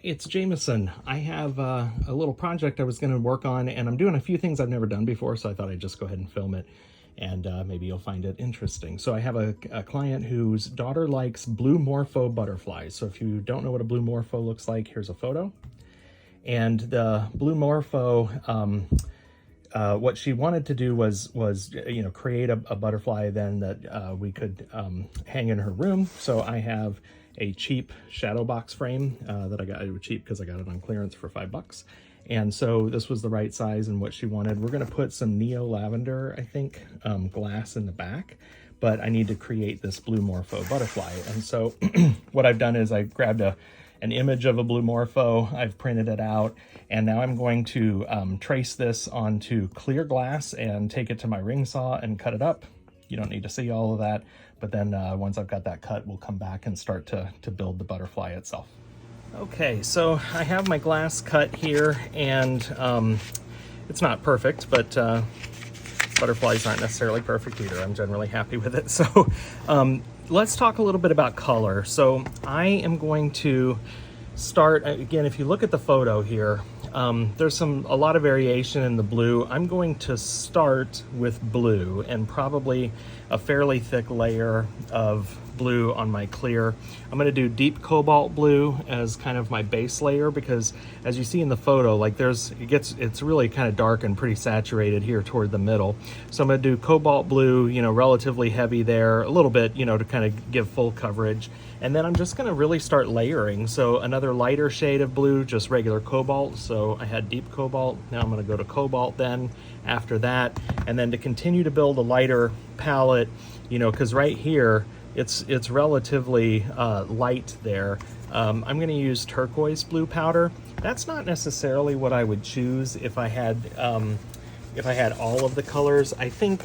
It's Jamaison. I have a little project I was going to work on, and I'm doing a few things I've never done before, so I thought I'd just go ahead and film it, and maybe you'll find it interesting. So I have a client whose daughter likes blue morpho butterflies. So if you don't know what a blue morpho looks like, here's a photo. And the blue morpho, what she wanted to do was create a butterfly then that we could hang in her room. So I have a cheap shadow box frame that I got. It was cheap because I got it on clearance for $5. And so this was the right size and what she wanted. We're going to put some neo lavender, I think, glass in the back, but I need to create this blue morpho butterfly. And so what I've done is I grabbed an image of a blue morpho, I've printed it out, and now I'm going to trace this onto clear glass and take it to my ring saw and cut it up. You don't need to see all of that, but then once I've got that cut, we'll come back and start to build the butterfly itself. Okay, so I have my glass cut here, and it's not perfect, but butterflies aren't necessarily perfect either. I'm generally happy with it. So let's talk a little bit about color. So I am going to start, again, if you look at the photo here, there's a lot of variation in the blue. I'm going to start with blue and probably a fairly thick layer of blue on my clear. I'm going to do deep cobalt blue as kind of my base layer because as you see in the photo, like it's really kind of dark and pretty saturated here toward the middle. So I'm going to do cobalt blue, relatively heavy there, a little bit, to kind of give full coverage. And then I'm just going to really start layering. So another lighter shade of blue, just regular cobalt. So I had deep cobalt. Now I'm going to go to cobalt then after that. And then to continue to build a lighter palette, because right here, it's relatively light there. I'm going to use turquoise blue powder. That's not necessarily what I would choose if I had all of the colors. I think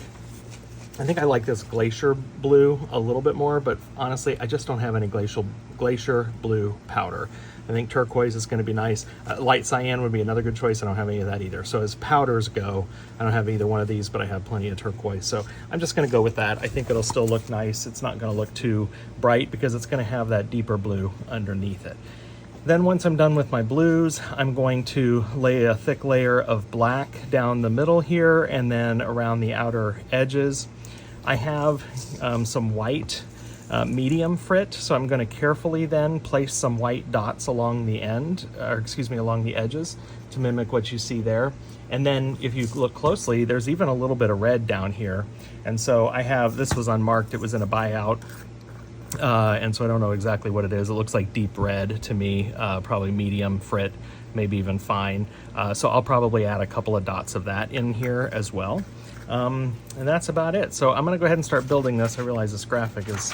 I like this glacier blue a little bit more, but honestly, I just don't have any glacier blue powder. I think turquoise is going to be nice. Light cyan would be another good choice. I don't have any of that either. So as powders go, I don't have either one of these, but I have plenty of turquoise. So I'm just going to go with that. I think it'll still look nice. It's not going to look too bright because it's going to have that deeper blue underneath it. Then once I'm done with my blues, I'm going to lay a thick layer of black down the middle here and then around the outer edges. I have some white medium frit, so I'm going to carefully then place some white dots along the along the edges to mimic what you see there. And then if you look closely, there's even a little bit of red down here. And so this was unmarked, it was in a buyout. And so I don't know exactly what it is. It looks like deep red to me, probably medium frit, maybe even fine. So I'll probably add a couple of dots of that in here as well. And that's about it. So I'm going to go ahead and start building this. I realize this graphic is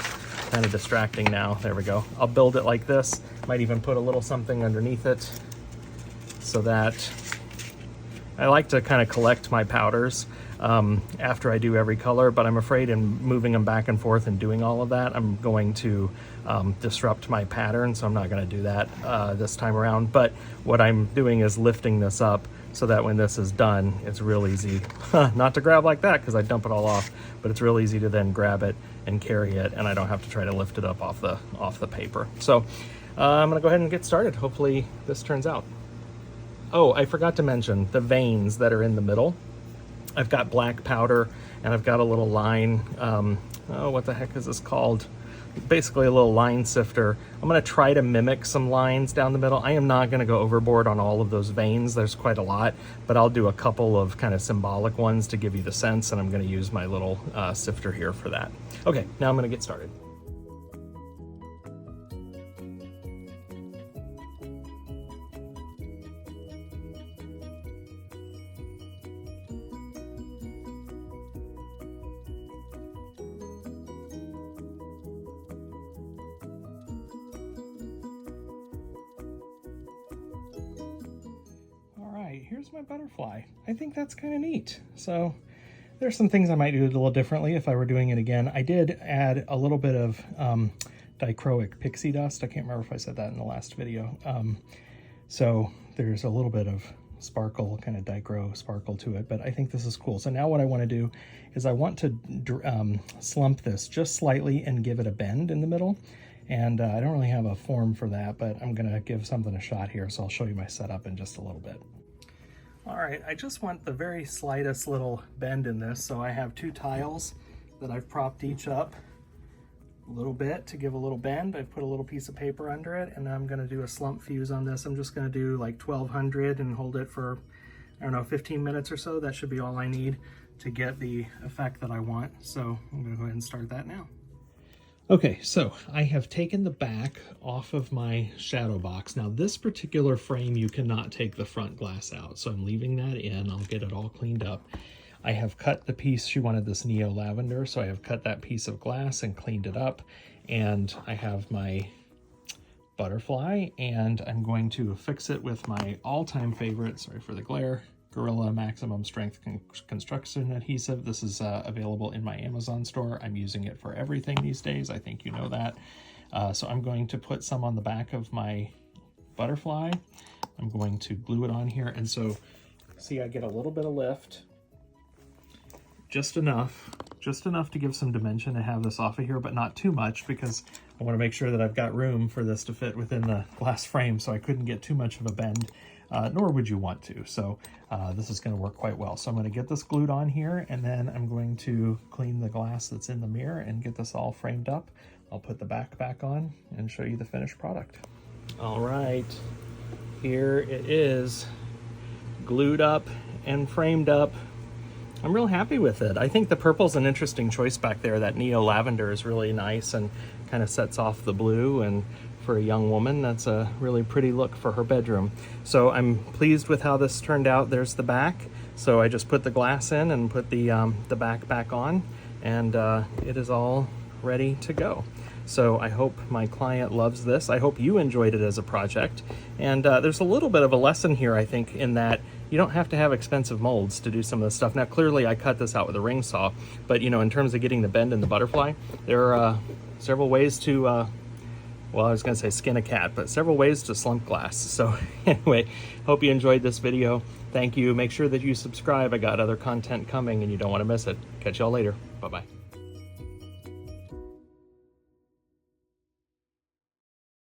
kind of distracting now. There we go. I'll build it like this. Might even put a little something underneath it so that I like to kind of collect my powders after I do every color, but I'm afraid in moving them back and forth and doing all of that, I'm going to disrupt my pattern, so I'm not going to do that this time around. But what I'm doing is lifting this up so that when this is done, it's real easy, not to grab like that because I dump it all off, but it's real easy to then grab it and carry it, and I don't have to try to lift it up off the paper. So I'm gonna go ahead and get started. Hopefully this turns out. Oh, I forgot to mention the veins that are in the middle. I've got black powder and I've got a little line, what the heck is this called? Basically a little line sifter. I'm going to try to mimic some lines down the middle. I am not going to go overboard on all of those veins. There's quite a lot, but I'll do a couple of kind of symbolic ones to give you the sense, and I'm going to use my little sifter here for that. Okay, now I'm going to get started. Here's my butterfly. I think that's kind of neat. So there's some things I might do a little differently if I were doing it again. I did add a little bit of dichroic pixie dust. I can't remember if I said that in the last video. So there's a little bit of sparkle, kind of dichro sparkle to it, but I think this is cool. So now what I want to do is I want to slump this just slightly and give it a bend in the middle. And I don't really have a form for that, but I'm gonna give something a shot here, so I'll show you my setup in just a little bit. All right, I just want the very slightest little bend in this, so I have 2 tiles that I've propped each up a little bit to give a little bend. I've put a little piece of paper under it, and I'm gonna do a slump fuse on this. I'm just gonna do like 1200 and hold it for, I don't know, 15 minutes or so. That should be all I need to get the effect that I want. So I'm gonna go ahead and start that now. Okay, so I have taken the back off of my shadow box. Now this particular frame, you cannot take the front glass out, so I'm leaving that in. I'll get it all cleaned up. I have cut the piece, she wanted this Neo Lavender, so I have cut that piece of glass and cleaned it up. And I have my butterfly, and I'm going to fix it with my all-time favorite, sorry for the glare, Gorilla Maximum Strength Construction Adhesive. This is available in my Amazon store. I'm using it for everything these days. I think you know that. So I'm going to put some on the back of my butterfly. I'm going to glue it on here. And so, see, I get a little bit of lift. Just enough to give some dimension to have this off of here, but not too much, because I want to make sure that I've got room for this to fit within the glass frame, so I couldn't get too much of a bend. Nor would you want to. So this is going to work quite well. So I'm going to get this glued on here, and then I'm going to clean the glass that's in the mirror and get this all framed up. I'll put the back on and show you the finished product. All right, here it is, glued up and framed up. I'm real happy with it. I think the purple's an interesting choice back there. That Neo Lavender is really nice and kind of sets off the blue, and for a young woman, that's a really pretty look for her bedroom. So I'm pleased with how this turned out. There's the back. So I just put the glass in and put the back on, and it is all ready to go. So I hope my client loves this. I hope you enjoyed it as a project. And there's a little bit of a lesson here, I think, in that you don't have to have expensive molds to do some of this stuff. Now, clearly I cut this out with a ring saw, but you know, in terms of getting the bend in the butterfly, there are several ways to, well, I was gonna say skin a cat, but several ways to slump glass. So anyway, hope you enjoyed this video. Thank you. Make sure that you subscribe. I got other content coming and you don't wanna miss it. Catch y'all later. Bye-bye.